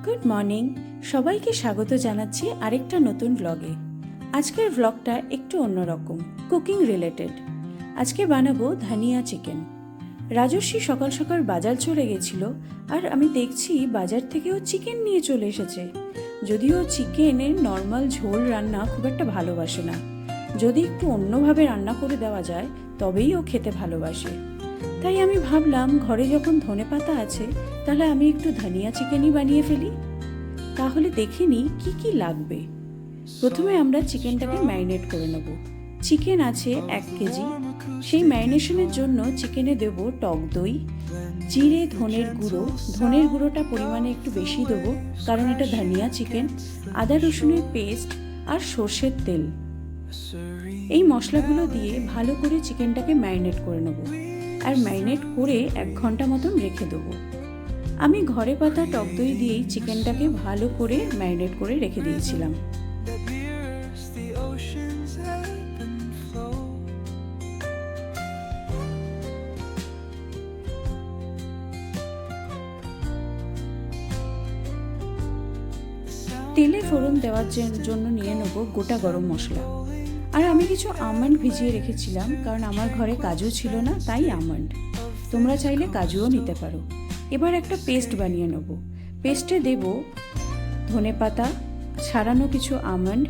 Good morning, সবাইকে স্বাগত জানাচ্ছি আরেকটা নতুন ব্লগে। আজকের ব্লগটা একটু অন্যরকম, কুকিং রিলেটেড। আজকে বানাবো ধনিয়া চিকেন। রাজস্বী সকাল সকাল বাজার চলে গেছিল, আর আমি দেখছি বাজার থেকেও চিকেন নিয়ে চলে এসেছে। যদিও চিকেনের নর্মাল ঝোল রান্না খুব একটা ভালোবাসে না, যদি একটু অন্যভাবে রান্না করে দেওয়া যায় তবেই ও খেতে ভালোবাসে। তাই আমি ভাবলাম ঘরে যখন ধনেপাতা আছে তাহলে আমি একটু ধনিয়া চিকেনই বানিয়ে ফেলি। তাহলে দেখে নিই কী কী লাগবে। প্রথমে আমরা চিকেনটাকে ম্যারিনেট করে নেব। চিকেন আছে 1 কেজি। সেই ম্যারিনেশনের জন্য চিকেনে দেব টক দই, জিরে, ধনের গুঁড়োটা পরিমাণে একটু বেশি দেবো কারণ এটা ধনিয়া চিকেন, আদা রসুনের পেস্ট আর সর্ষের তেল। এই মশলাগুলো দিয়ে ভালো করে চিকেনটাকে ম্যারিনেট করে নেব, আর ম্যারিনেট করে 1 ঘন্টা মতন রেখে দেবো। আমি ঘরে পাতা টক দই দিয়েই চিকেনটাকে ভালো করে ম্যারিনেট করে রেখে দিয়েছিলাম। তেলে ফোড়ন দেওয়ার জন্য নিয়ে নেব গোটা গরম মশলা। আর আমি কিছু আমন্ড ভিজিয়ে রেখেছিলাম কারণ আমার ঘরে কাজু ছিল না, তাই আমন্ড। তোমরা চাইলে কাজুও নিতে পারো। এবার একটা পেস্ট বানিয়ে নেব। পেস্টে দেব ধনেপাতা, ছাড়ানো কিছু আমন্ড,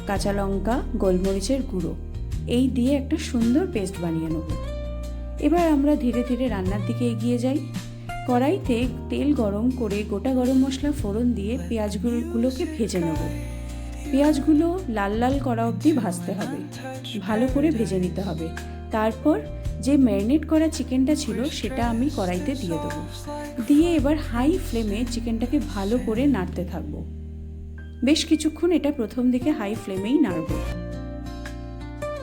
কাঁচা লঙ্কা, গোলমরিচের গুঁড়ো, এই দিয়ে একটা সুন্দর পেস্ট বানিয়ে নেব। এবার আমরা ধীরে ধীরে রান্নার দিকে এগিয়ে যাই। কড়াইতে তেল গরম করে গোটা গরম মশলা ফোড়ন দিয়ে পেঁয়াজগুলোকে ভেজে নেব। পেঁয়াজগুলো লাল লাল করা অবধি ভাজতে হবে, ভালো করে ভেজে নিতে হবে। তারপর যে ম্যারিনেট করা চিকেনটা ছিল সেটা আমি কড়াইতে দিয়ে দেবো। দিয়ে এবার হাই ফ্লেমে চিকেনটাকে ভালো করে নাড়তে থাকবো। বেশ কিছুক্ষণ এটা প্রথম দিকে হাই ফ্লেমেই নাড়ব।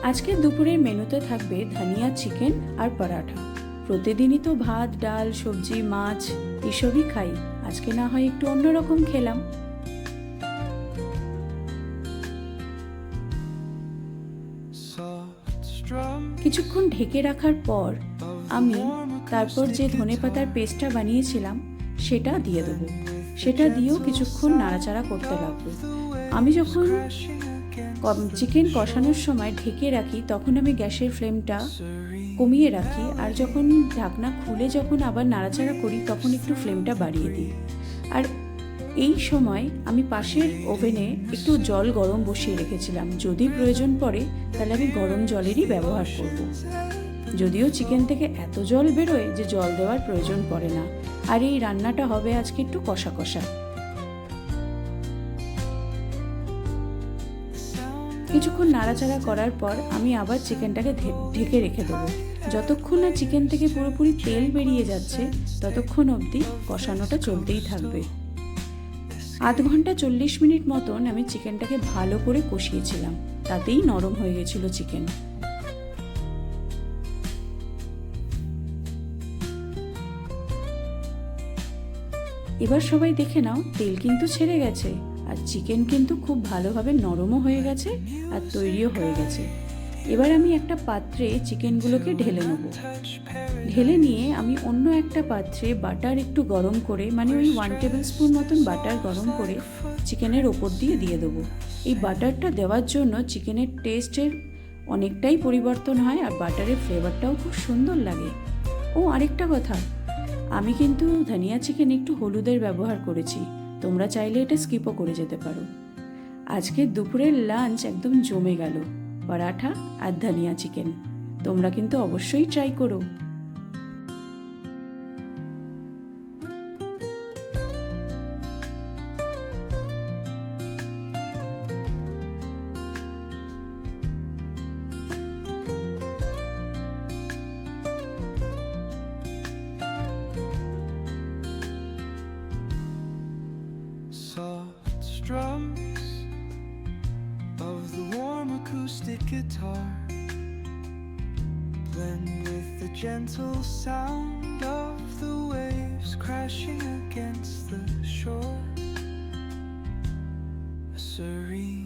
আজকের দুপুরের মেনুতে থাকবে ধনিয়া চিকেন আর পরাঠা। প্রতিদিনই তো ভাত, ডাল, সবজি, মাছ এসবই খাই, আজকে না হয় একটু অন্যরকম খেলাম। কিছুক্ষণ ঢেকে রাখার পর আমি তারপর যে ধনেপাতার পেস্টটা বানিয়েছিলাম সেটা দিয়ে দেবো। সেটা দিয়েও কিছুক্ষণ নাড়াচাড়া করতে লাগবে। আমি যখন চিকেন কষানোর সময় ঢেকে রাখি তখন আমি গ্যাসের ফ্লেমটা কমিয়ে রাখি, আর যখন ঢাকনা খুলে যখন আবার নাড়াচাড়া করি তখন একটু ফ্লেমটা বাড়িয়ে দিই। আর এই সময় আমি পাশের ওভেনে একটু জল গরম বসিয়ে রেখেছিলাম, যদি প্রয়োজন পড়ে তাহলে আমি গরম জলেরই ব্যবহার করব। যদিও চিকেন থেকে এত জল বেরোয় যে জল দেওয়ার প্রয়োজন পড়ে না। আর এই রান্নাটা হবে আজকে একটু কষা কষা। কিছুক্ষণ নাড়াচাড়া করার পর আমি আবার চিকেনটাকে ঢেকে রেখে দেবো। যতক্ষণ না চিকেন থেকে পুরোপুরি তেল বেরিয়ে যাচ্ছে ততক্ষণ অবধি কষানোটা চলতেই থাকবে। আধ ঘন্টা 40 মিনিট মতন আমি চিকেনটাকে ভালো করে কষিয়েছিলাম, তাতেই নরম হয়ে গেছিল চিকেন। এবার সবাই দেখে নাও, তেল কিন্তু ছেড়ে গেছে আর চিকেন কিন্তু খুব ভালোভাবে নরমও হয়ে গেছে আর তৈরিও হয়ে গেছে। এবার আমি একটা পাত্রে চিকেনগুলোকে ঢেলে নেব। ঢেলে নিয়ে আমি অন্য একটা পাত্রে বাটার একটু গরম করে, মানে ওই 1 টেবিল স্পুন মতন বাটার গরম করে চিকেনের ওপর দিয়ে দেবো। এই বাটারটা দেওয়ার জন্য চিকেনের টেস্টের অনেকটাই পরিবর্তন হয় আর বাটারের ফ্লেভারটাও খুব সুন্দর লাগে। ও আরেকটা কথা, আমি কিন্তু ধনিয়া চিকেন একটু হলুদের ব্যবহার করেছি, তোমরা চাইলে এটা স্কিপও করে যেতে পারো। আজকের দুপুরের লাঞ্চ একদম জমে গেল, পরাঠা আর ধনিয়া চিকেন। তোমরা কিন্তু অবশ্যই ট্রাই করো। Soft strums of the warm acoustic guitar blend with the gentle sound of the waves crashing against the shore. A serene